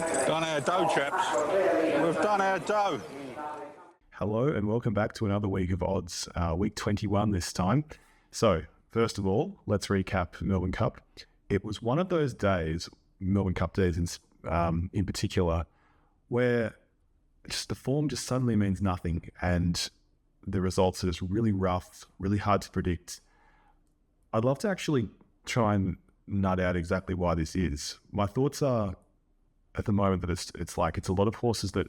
Done our dough, chaps. We've done our dough. Hello and welcome back to another week of odds, week 21 this time. So, first of all, let's recap Melbourne Cup. It was one of those days, Melbourne Cup days in particular, where just the form just suddenly means nothing and the results are just really rough, really hard to predict. I'd love to actually try and nut out exactly why this is. My thoughts are at the moment that it's a lot of horses that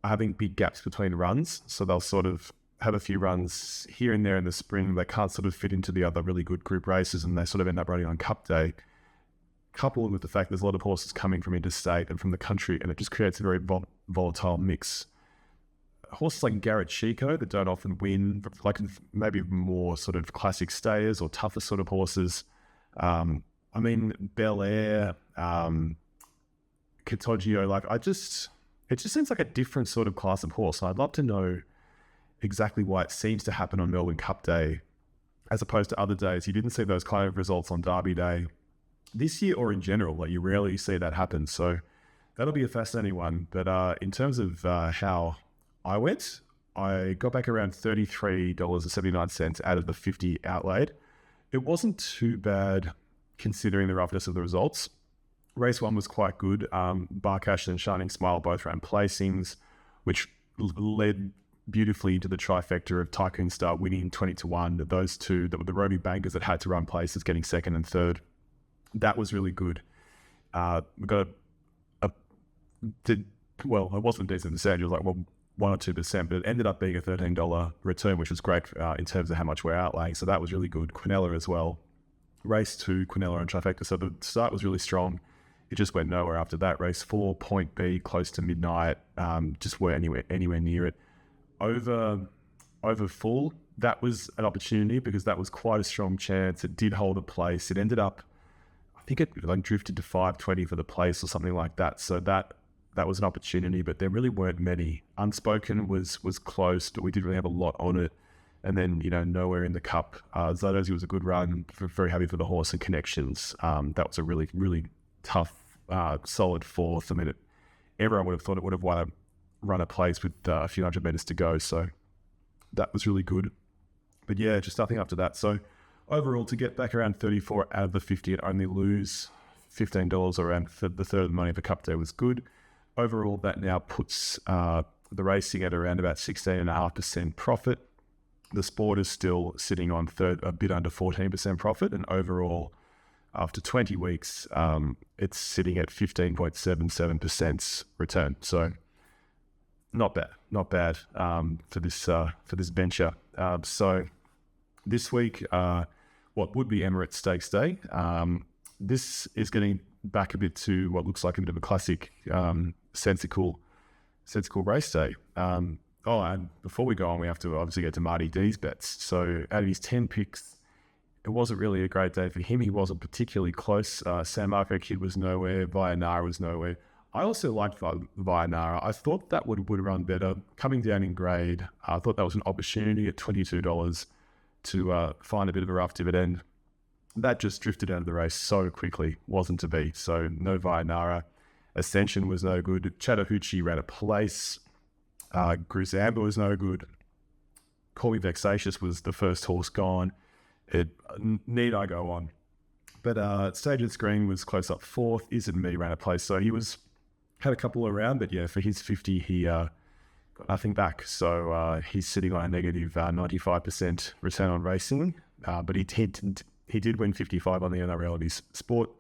are having big gaps between runs, so they'll sort of have a few runs here and there in the spring. They can't sort of fit into the other really good group races and they sort of end up running on Cup Day, coupled with the fact there's a lot of horses coming from interstate and from the country, and it just creates a very volatile mix. Horses like Garrett Chico that don't often win, like maybe more sort of classic stayers or tougher sort of horses. Bel Air, Catoggio, it just seems like a different sort of class of horse. I'd love to know exactly why it seems to happen on Melbourne Cup Day as opposed to other days. You didn't see those kind of results on Derby Day this year or in general. Like, you rarely see that happen. So that'll be a fascinating one. But in terms of how I went, I got back around $33.79 out of the 50 outlaid. It wasn't too bad considering the roughness of the results. Race 1 was quite good. Barcash and Shining Smile both ran placings, which led beautifully to the trifecta of Tycoon Star winning 20-1. Those two, the Roby Bankers that had to run places, getting second and third. That was really good. We got it wasn't a decent percentage. It was like 1 or 2%, but it ended up being a $13 return, which was great in terms of how much we're outlaying. So that was really good. Quinella as well. Race 2, Quinella and trifecta. So the start was really strong. It just went nowhere after that. Race 4, Point B, close to midnight, just weren't anywhere near it. Over full, that was an opportunity because that was quite a strong chance. It did hold a place. It ended up, I think it drifted to 520 for the place or something like that. So that was an opportunity, but there really weren't many. Unspoken was close, but we didn't really have a lot on it. And then, nowhere in the cup. Zadozi was a good run, very happy for the horse and Connections. That was a really, really tough, solid fourth. I mean, everyone would have thought it would have run a place with a few hundred meters to go. So that was really good. But yeah, just nothing after that. So overall, to get back around 34 out of the 50 and only lose $15 around for the third of the money of the Cup Day was good. Overall, that now puts the racing at around about 16.5% profit. The sport is still sitting on third, a bit under 14% profit, and overall, after 20 weeks, it's sitting at 15.77% return. So, not bad for this venture. So, this week, what would be Emirates Stakes Day? This is getting back a bit to what looks like a bit of a classic sensical race day. And before we go on, we have to obviously get to Marty D's bets. So out of his 10 picks, it wasn't really a great day for him. He wasn't particularly close. San Marco Kid was nowhere. Vianara was nowhere. I also liked Vianara. I thought that would run better. Coming down in grade, I thought that was an opportunity at $22 to find a bit of a rough dividend. That just drifted out of the race so quickly. Wasn't to be. So no Vianara. Ascension was no good. Chattahoochee ran a place. Gruzamba was no good. Call Me Vexatious was the first horse gone. Need I go on? But Stage and Screen was close up fourth. Isn't Me ran a place. So he had a couple around, but yeah, for his 50, he got nothing back. So he's sitting on a negative 95% return on racing. But he did win 55 on the NRL of his sport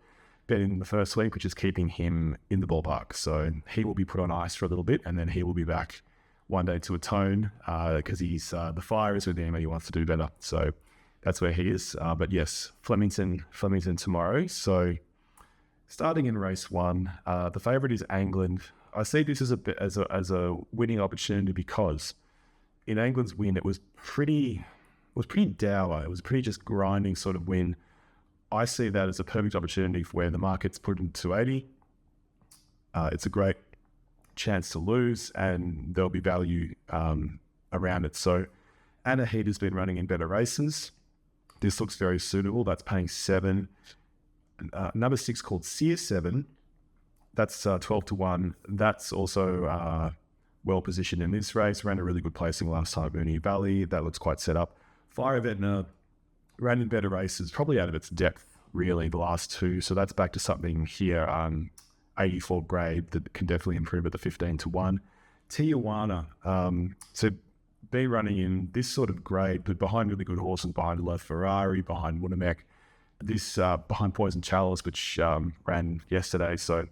bet in the first week, which is keeping him in the ballpark. So he will be put on ice for a little bit, and then he will be back one day to atone because he's the fire is with him and he wants to do better. So that's where he is. But yes, Flemington tomorrow. So starting in race 1, the favourite is England. I see this as a winning opportunity because in England's win, it was pretty dour. It was a pretty just grinding sort of win. I see that as a perfect opportunity for where the market's put in 280. It's a great chance to lose, and there'll be value around it. So Anna Heat has been running in better races. This looks very suitable. That's paying 7. Number 6 called Sear 7 That's 12 to 1. That's also well positioned in this race. Ran a really good placing last time at Moonee Valley. That looks quite set up. Fire of Etna ran in better races, probably out of its depth, really, the last two. So that's back to something here, 84 grade that can definitely improve at the 15 to 1. Tijuana, so be running in this sort of grade, but behind really good horses, behind La Ferrari, behind Woonamek, this behind Poison Chalice, which ran yesterday. So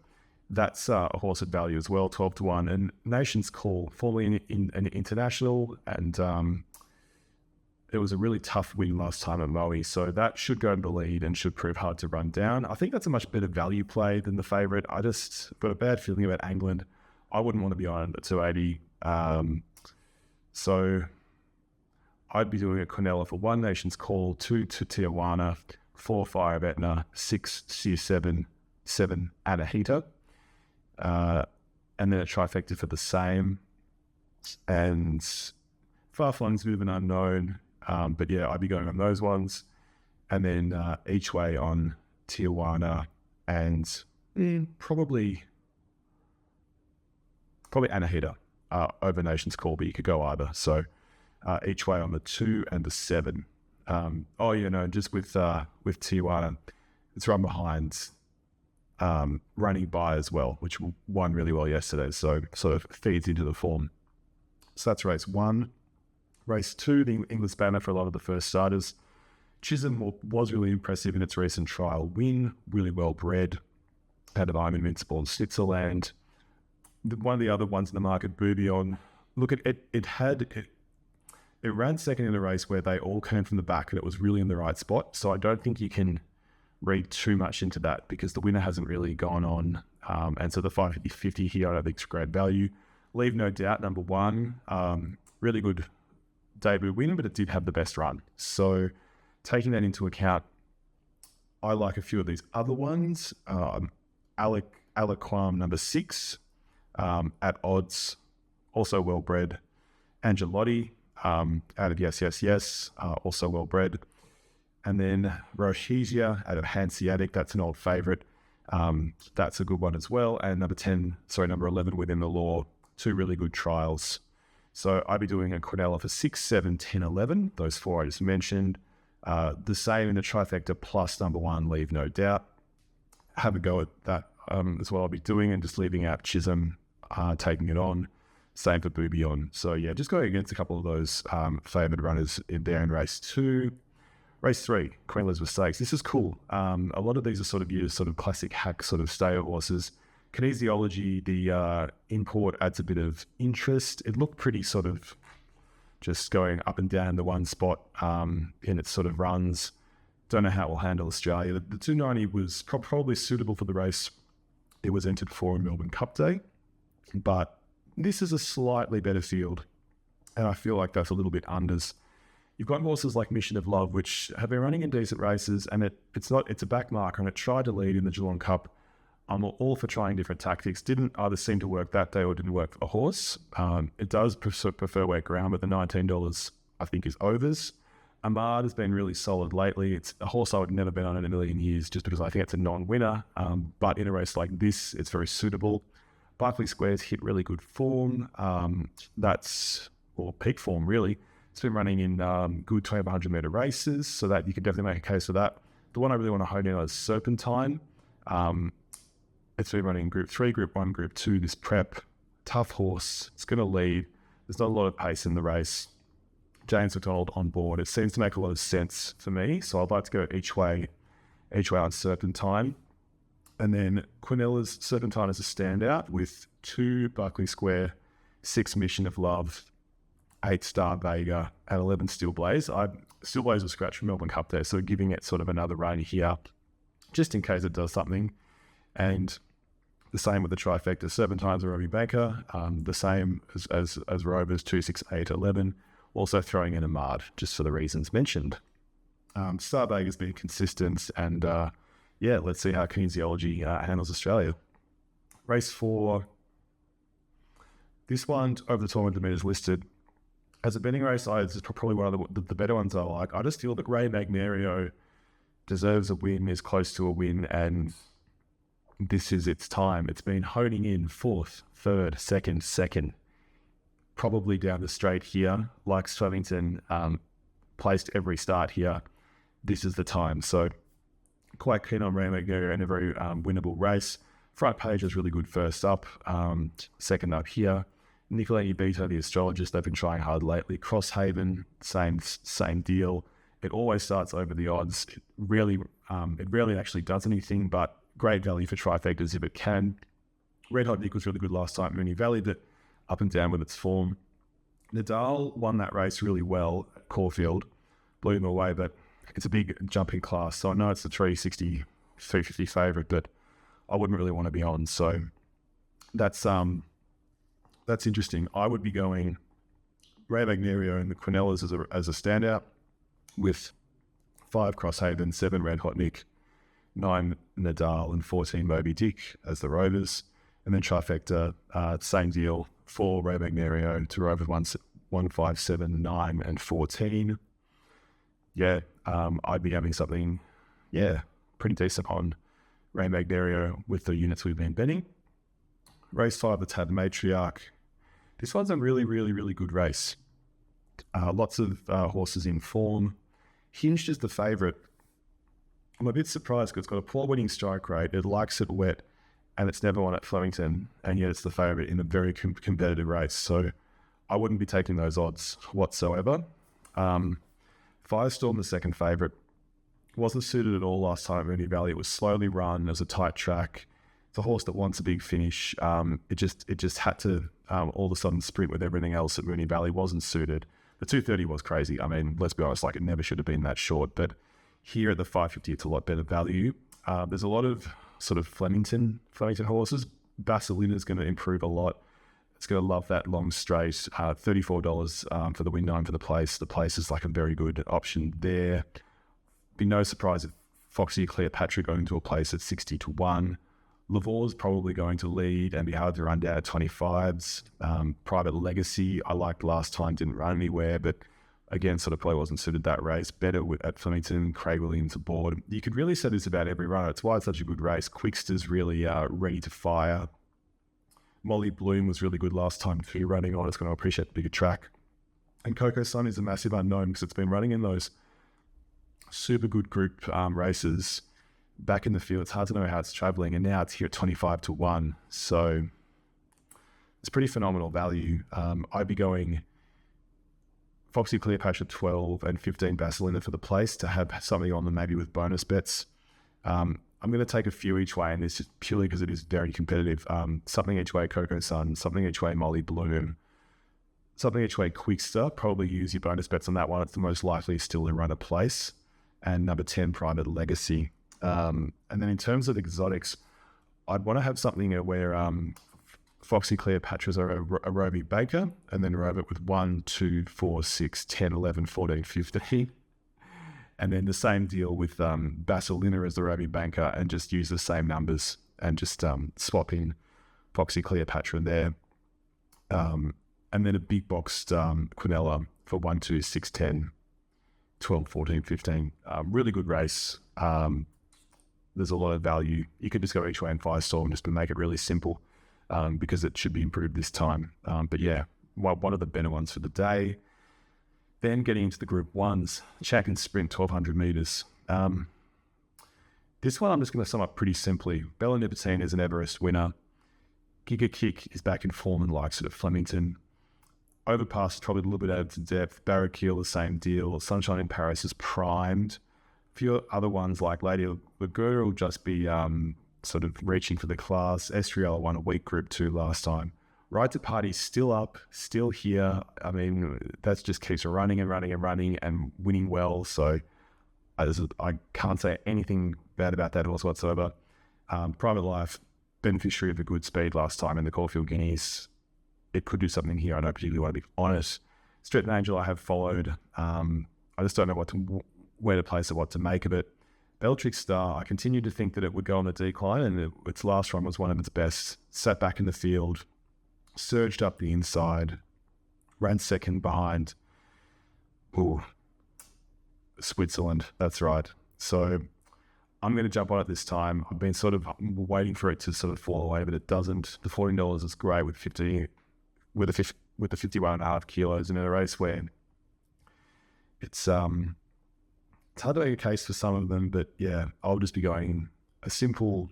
that's a horse at value as well, 12 to 1. And Nation's Call, formerly in an international, and it was a really tough win last time at Moe, so that should go to the lead and should prove hard to run down. I think that's a much better value play than the favourite. I just got a bad feeling about England. I wouldn't want to be on at 280. So I'd be doing a Quinella for 1 Nation's Call, 2 to Tijuana, 4 Fire of Etna, 6 CR7, 7 Anahita, and then a trifecta for the same. And Farflung's a bit of an unknown. But yeah, I'd be going on those ones. And then each way on Tijuana and probably Anahita over Nation's Call, but you could go either. So each way on the 2 and the 7. Just with Tijuana, it's run behind Running By as well, which won really well yesterday. So sort of feeds into the form. So that's race 1. Race 2, the English banner for a lot of the first starters. Chisholm was really impressive in its recent trial win, really well bred. Had an I'm Invincible in Switzerland. One of the other ones in the market, Bourbillon. Look, it ran second in a race where they all came from the back and it was really in the right spot. So I don't think you can read too much into that because the winner hasn't really gone on. And so the 550 here, I don't think it's great value. Leave No Doubt, number 1. Really good debut win, but it did have the best run. So taking that into account, I like a few of these other ones. Aliquam, number 6, at odds, also well bred. Angelotti, out of Yes, also well bred. And then Rohesia out of Hanseatic, that's an old favourite. That's a good one as well. And number 11 Within the Law, 2 really good trials. So I'd be doing a Quinella for 6, 7, 10, 11, those 4 I just mentioned. The same in the trifecta plus number 1, Leave No Doubt. Have a go at that is what I'll be doing, and just leaving out Chisholm, taking it on. Same for Bourbillon. So yeah, just going against a couple of those favoured runners in there in race 2. Race 3, Queen Elizabeth Stakes. This is cool. A lot of these are sort of your sort of classic hack sort of stayer horses. Kinesiology, the import adds a bit of interest. It looked pretty sort of just going up and down the one spot in its sort of runs. Don't know how it will handle Australia. The 290 was probably suitable for the race it was entered for in Melbourne Cup Day, but this is a slightly better field, and I feel like that's a little bit unders. You've got horses like Mission of Love, which have been running in decent races, and it's a back marker, and it tried to lead in the Geelong Cup. I'm all for trying different tactics. Didn't either seem to work that day or didn't work for the horse. It does prefer weight ground, but the $19 I think is overs. Ahmad has been really solid lately. It's a horse I would never bet on in a million years just because I think it's a non-winner. But in a race like this, it's very suitable. Barclay Square's hit really good form. Peak form really. It's been running in good 2,500 metre races, so that you can definitely make a case for that. The one I really want to hone in on is Serpentine. It's been running Group 3, Group 1, Group 2, this prep. Tough horse. It's going to lead. There's not a lot of pace in the race. James McDonald on board. It seems to make a lot of sense for me, so I'd like to go each way on Serpentine. And then Quinella's Serpentine is a standout with 2 Barclay Square, 6 Mission of Love, 8 Star Vega, and 11 Steel Blaze. Steel Blaze was scratched from Melbourne Cup there, so giving it sort of another run here, just in case it does something. And the same with the trifecta. Serpentine's a Robbie Baker, the same as Rovers, 2, 6, 8, 11. Also throwing in Ahmad, just for the reasons mentioned. Star Vega's been consistent, and let's see how kinesiology handles Australia. Race 4. This one, over the 200 metres listed. As a betting race, it's probably one of the better ones I like. I just feel that Ray Magnario deserves a win, is close to a win, and this is its time. It's been honing in fourth, third, second, probably down the straight here. Like Flemington, placed every start here. This is the time. So quite keen on Ram Magnolia and a very winnable race. Front page is really good first up. Second up here. Nicolini Beta, the astrologist, they've been trying hard lately. Crosshaven, same deal. It always starts over the odds. It rarely actually does anything, but great value for trifectas if it can. Red Hot Nick was really good last time. Moonee Valley, but up and down with its form. Nadal won that race really well at Caulfield. Blew him away, but it's a big jumping class. So I know it's the 360, 350 favourite, but I wouldn't really want to be on. So that's interesting. I would be going Ray Magnerio and the Quinellas as a standout, with 5 Crosshaven, 7 Red Hot Nick, 9 Nadal, and 14 Moby Dick as the Rovers. And then trifecta, same deal, 4 Ray Magnerio to Rovers 1, 5, 7, 9, and 14. Yeah, I'd be having something, pretty decent on Ray Magnerio with the units we've been betting. Race 5, the Tad Matriarch. This one's a really, really, really good race. Lots of horses in form. Hinged is the favourite. I'm a bit surprised because it's got a poor winning strike rate. It likes it wet, and it's never won at Flemington, and yet it's the favourite in a very competitive race. So I wouldn't be taking those odds whatsoever. Firestorm, the second favourite, wasn't suited at all last time at Moonee Valley. It was slowly run. It was a tight track. It's a horse that wants a big finish. It just had to all of a sudden sprint with everything else at Moonee Valley. Wasn't suited. The 230 was crazy. I mean, let's be honest, like it never should have been that short. But here at the 550, it's a lot better value. There's a lot of sort of Flemington horses. Basilina's going to improve a lot. It's going to love that long straight. $34 for the win 9 for the place. The place is like a very good option there. Be no surprise if Foxy Cleopatra going to a place at 60 to 1. Lavor's probably going to lead and be hard to run down at 25s. Private Legacy, I liked last time, didn't run anywhere, but again, sort of probably wasn't suited that race. Better at Flemington, Craig Williams aboard. You could really say this about every runner. It's why it's such a good race. Quickster's really ready to fire. Molly Bloom was really good last time too, running on. It's going to appreciate the bigger track. And Coco Sun is a massive unknown because it's been running in those super good group races back in the field. It's hard to know how it's travelling, and now it's here at 25 to 1. So it's pretty phenomenal value. I'd be going Foxy Cleopatra 12 and 15 Basilina for the place to have something on them, maybe with bonus bets. I'm going to take a few each way, and this is purely because it is very competitive. Something each way Coco Sun, something each way Molly Bloom, something each way Quickster. Probably use your bonus bets on that one. It's the most likely still to run a place. And number 10, Private Legacy. And then in terms of exotics, I'd want to have something where Foxy Cleopatra's a Roby Baker, and then Robert with 1, 2, 4, 6, 10, 11, 14, 15. And then the same deal with Basilina as the Roby Banker, and just use the same numbers and just swap in Foxy Cleopatra there. And then a big boxed Quinella for 1, 2, 6, 10, 12, 14, 15. Really good race. There's a lot of value. You could just go each way in Firestorm just to make it really simple because it should be improved this time. But yeah, one of the better ones for the day. Then getting into the Group 1s, Shack and Sprint, 1,200 metres. This one I'm just going to sum up pretty simply. Bella Nipotina is an Everest winner. Giga Kick is back in form and likes it at Flemington. Overpass is probably a little bit added to depth. Barraquil, the same deal. Sunshine in Paris is primed. A few other ones like Lady Laguna will just be sort of reaching for the class. Estriella won a weak Group 2 last time. Right to Party still up, still here. I mean, that just keeps running and running and running and winning well. So I can't say anything bad about that whatsoever. Private Life, beneficiary of a good speed last time in the Caulfield Guineas. It could do something here. I don't particularly want to be honest. Stretton Angel I have followed. I just don't know where to place it, what to make of it. Bellatrix Star, I continue to think that it would go on the decline, and its last run was one of its best. Sat back in the field, surged up the inside, ran second behind Switzerland. That's right. So I'm going to jump on it this time. I've been sort of waiting for it to sort of fall away, but it doesn't. The $14 is great with the 51.5 kilos in a race where it's hard to make a case for some of them, but yeah, I'll just be going a simple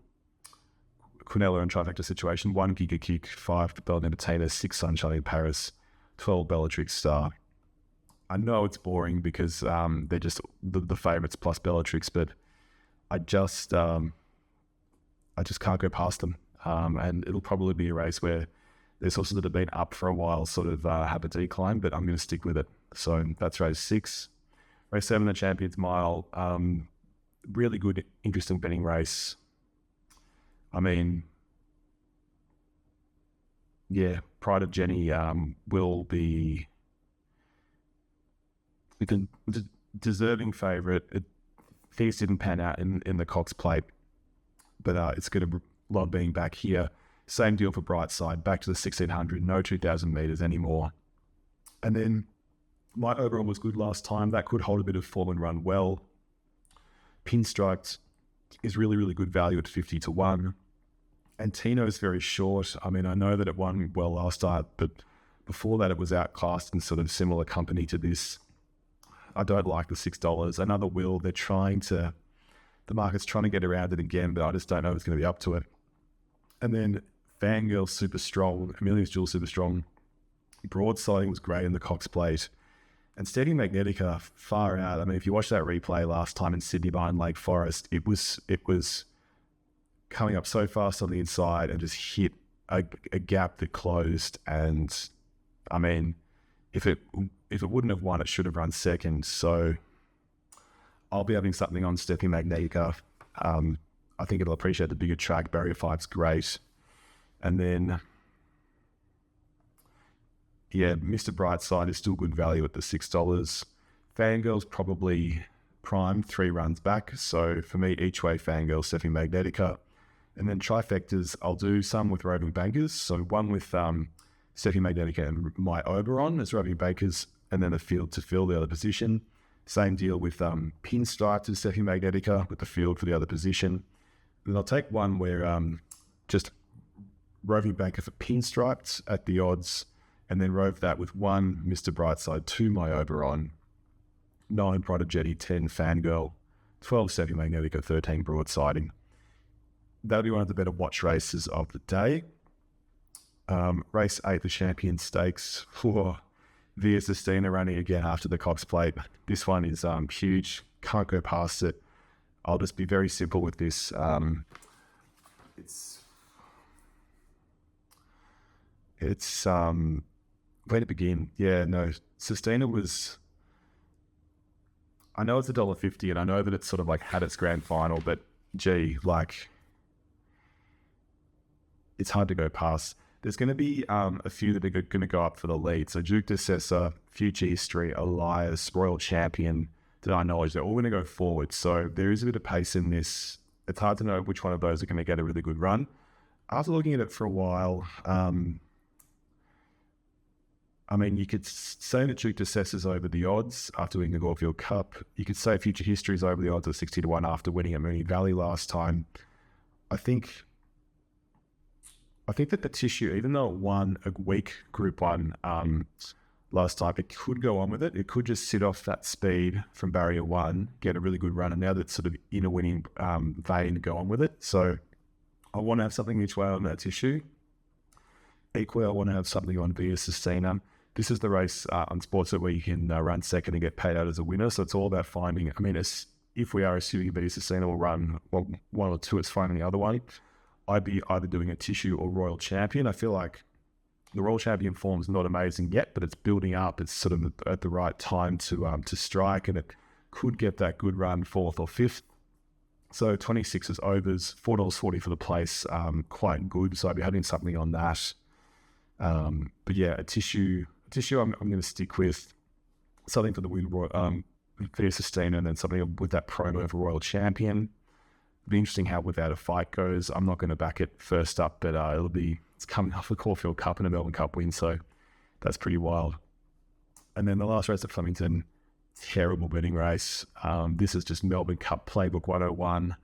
Quinella and trifecta situation: 1 Giga Kick, 5 Belle Nepotina, 6 Sunshine in Paris, 12 Bellatrix Star. I know it's boring because they're just the favourites plus Bellatrix, but I just can't go past them. And it'll probably be a race where there's horses that have been up for a while sort of have a decline, but I'm going to stick with it. So that's race 6. Race 7, the Champions Mile. Really good, interesting betting race. I mean, yeah, Pride of Jenny will be a deserving favourite. Things didn't pan out in the Cox Plate, but it's going to love being back here. Same deal for Brightside, back to the 1600, no 2,000 metres anymore. And then my overall was good last time. That could hold a bit of form and run well. Pinstriped is really, really good value at 50-1. And Tino's very short. I mean, I know that it won well last start, but before that it was outclassed in sort of similar company to this. I don't like the $6. Another will. The market's trying to get around it again, but I just don't know if it's going to be up to it. And then Fangirl super strong, Amelia's Jewel super strong. Broadsiding was great in the Cox Plate. And Steady Magnetica far out. I mean, if you watch that replay last time in Sydney behind Lake Forest, it was coming up so fast on the inside and just hit a gap that closed. And I mean, if it wouldn't have won, it should have run second. So I'll be having something on Steady Magnetica. I think it'll appreciate the bigger track. Barrier 5's great. And then, yeah, Mr. Brightside is still good value at the $6. Fangirl's probably prime, 3 runs back. So for me, each way Fangirl, Stephanie Magnetica. And then trifectas, I'll do some with roving bankers. So one with Stephanie Magnetica and my Oberon as roving bankers, and then the field to fill the other position. Same deal with Pinstriped to Stephanie Magnetica with the field for the other position. Then I'll take one where just roving banker for Pinstriped at the odds, and then rove that with 1 Mr. Brightside, 2 my Oberon, 9 Pride of Jetty, 10 Fangirl, 12 Stephanie Magnetica, 13 Broadsiding. That'll be one of the better watch races of the day. Race 8, the Champion Stakes for Via Sistina running again after the Cox Plate. This one is huge. Can't go past it. I'll just be very simple with this. It's where to begin? Yeah, no. Sistina was. I know it's $1.50, and I know that it's sort of like had its grand final, but gee, like, it's hard to go past. There's going to be a few that are going to go up for the lead. So Duke de Sessa, Future History, Elias, Royal Champion, to our knowledge, they're all going to go forward. So there is a bit of pace in this. It's hard to know which one of those are going to get a really good run. After looking at it for a while, I mean, you could say that Duke de Sessa's over the odds after winning the Caulfield Cup. You could say Future History's over the odds of 60-1 after winning at Moonee Valley last time. I think that the Tissue, even though it won a weak Group 1 last time, it could go on with it. It could just sit off that speed from Barrier 1, get a really good run, and now that's sort of in a winning vein, go on with it. So I want to have something each way on that Tissue. Equally, I want to have something on Via Sistina. This is the race on Sports that where you can run second and get paid out as a winner. So it's all about finding, I mean, if we are assuming Via Sistina will run one or two, it's finding the other one. I'd be either doing a Tissue or Royal Champion. I feel like the Royal Champion form's not amazing yet, but it's building up. It's sort of at the right time to strike, and it could get that good run 4th or 5th. So 26 is overs, $4.40 for the place, quite good. So I'd be having something on that. But yeah, a tissue. I'm going to stick with something for the win, Via Sistina, and then something with that promo for Royal Champion. It'll be interesting how Without a Fight goes. I'm not going to back it first up, but it's coming off the Caulfield Cup and a Melbourne Cup win, so that's pretty wild. And then the last race at Flemington, terrible betting race. This is just Melbourne Cup Playbook 101.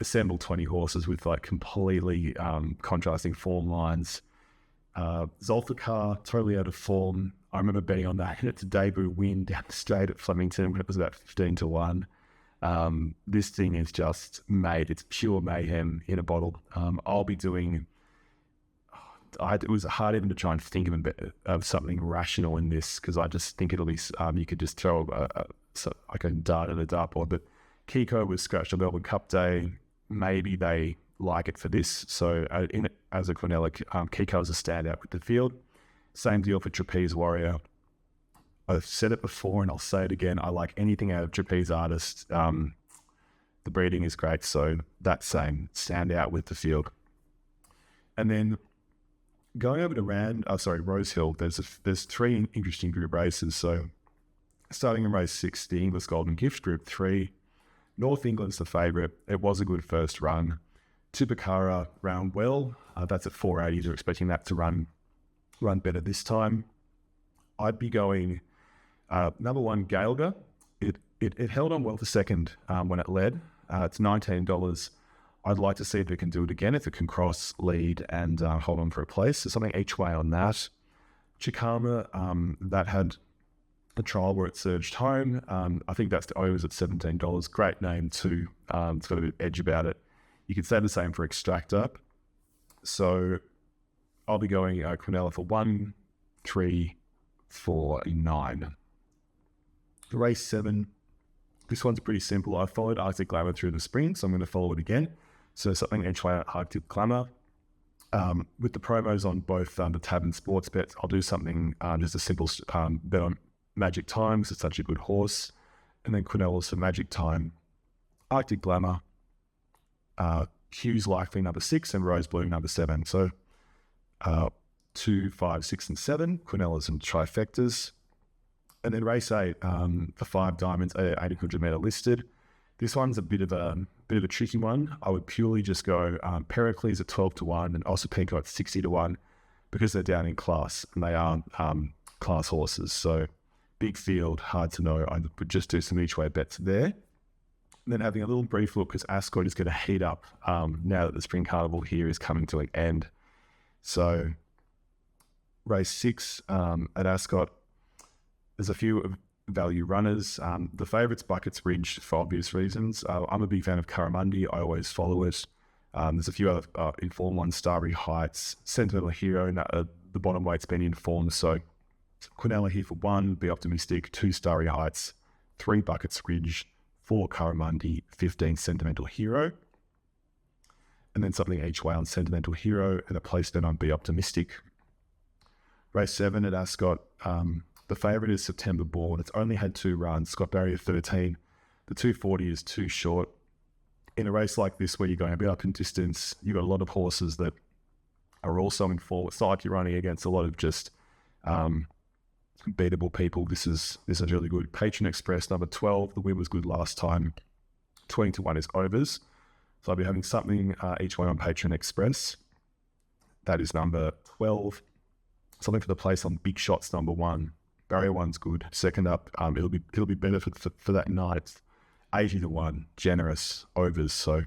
assembled 20 horses with like completely contrasting form lines. Zolfikar, totally out of form. I remember betting on that in its debut win down the straight at Flemington when it was about 15-1. This thing is just it's pure mayhem in a bottle. I'll be doing, it was hard even to try and think of something rational in this, because I just think it'll be, you could just throw like a dart at a dartboard. But Kiko was scratched on Melbourne Cup Day. Maybe they like it for this. So as a Quinella, Kiko is a standout with the field. Same deal for Trapeze Warrior. I've said it before and I'll say it again. I like anything out of Trapeze Artist. The breeding is great. So that same standout with the field. And then going over to Rosehill, there's 3 interesting group races. So starting in race 6, the English Golden Gift, Group 3. North England's the favourite. It was a good first run. Tupakara ran well. That's at 480. They're expecting that to run better this time. I'd be going number 1, Gaelga. It held on well for second when it led. It's $19. I'd like to see if it can do it again, if it can cross, lead, and hold on for a place. So something each way on that. Chikama, that had a trial where it surged home. I think that's the overs at $17. Great name too. It's got a bit of edge about it. You could say the same for Extractor. So I'll be going Quinella for 1, 3, 4, 9. Race 7. This one's pretty simple. I followed Arctic Glamour through the spring, so I'm going to follow it again. So something each way at Arctic Glamour. With the promos on both the tab and sports bets, I'll do something, just a simple bet on Magic Time, because it's such a good horse. And then Quinella's for Magic Time. Arctic Glamour. Q's likely number 6 and Rose Blue number 7. So 2, 5, 6, and 7. Quinella's and trifectas. And then race 8, the 5 diamonds, 800 metre listed. This one's a bit of a tricky one. I would purely just go Pericles at 12-1 and Osipenko at 60-1, because they're down in class and they are class horses. So big field, hard to know. I would just do some each way bets there. And then having a little brief look, because Ascot is going to heat up now that the Spring Carnival here is coming to an end. So race 6 at Ascot, there's a few value runners. The favourite's Buckets Ridge for obvious reasons. I'm a big fan of Karamundi. I always follow it. There's a few other informed ones, Starry Heights, Sentimental Hero, and the bottom weight's been informed. So Quinella here for 1, Be Optimistic, 2 Starry Heights, 3 Buckets Ridge, 4 Karamundi, 15 Sentimental Hero. And then something each way on Sentimental Hero and a place then on Be Optimistic. Race 7 at Ascot. The favourite is September Born. It's only had 2 runs. Got barrier 13. The 240 is too short. In a race like this where you're going a bit up in distance, you've got a lot of horses that are also in form. It's not like you're running against a lot of just beatable people. This is really good. Patron Express, number 12. The win was good last time. 20-1 is overs. So I'll be having something each way on Patron Express. That is number 12. Something for the place on Big Shots, number 1. Barrier 1's good. Second up, it'll be benefit for that night. 80-1, generous overs. So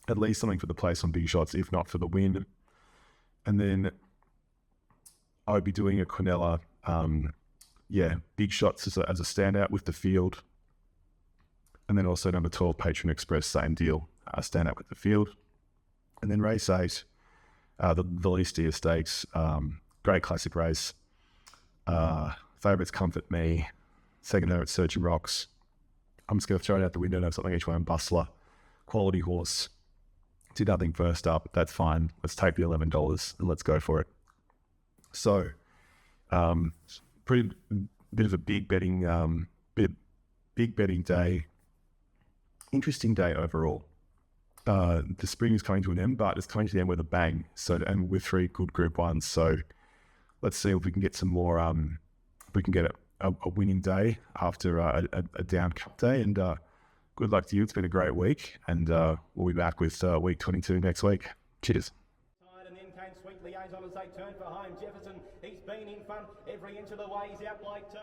at least something for the place on Big Shots, if not for the win. And then I would be doing a Quinella, Big Shots as a standout with the field. And then also number 12, Patron Express, same deal, standout with the field. And then race 8, the Leastia Stakes, great classic race. Favourites Comfort Me. Second there at Searching Rocks. I'm just going to throw it out the window and have something each way on Bustler. Quality horse. Did nothing first up. That's fine. Let's take the $11 and let's go for it. So, pretty bit of a big betting day. Interesting day overall. The spring is coming to an end, but it's coming to the end with a bang. So, and with 3 good Group 1s. So let's see if we can get some more. We can get a winning day after a down Cup day. And good luck to you. It's been a great week, and we'll be back with week 22 next week. Cheers. And then came Sweet Liaison as they turned for home. Jefferson, he's been in front every inch of the way. He's out like 2.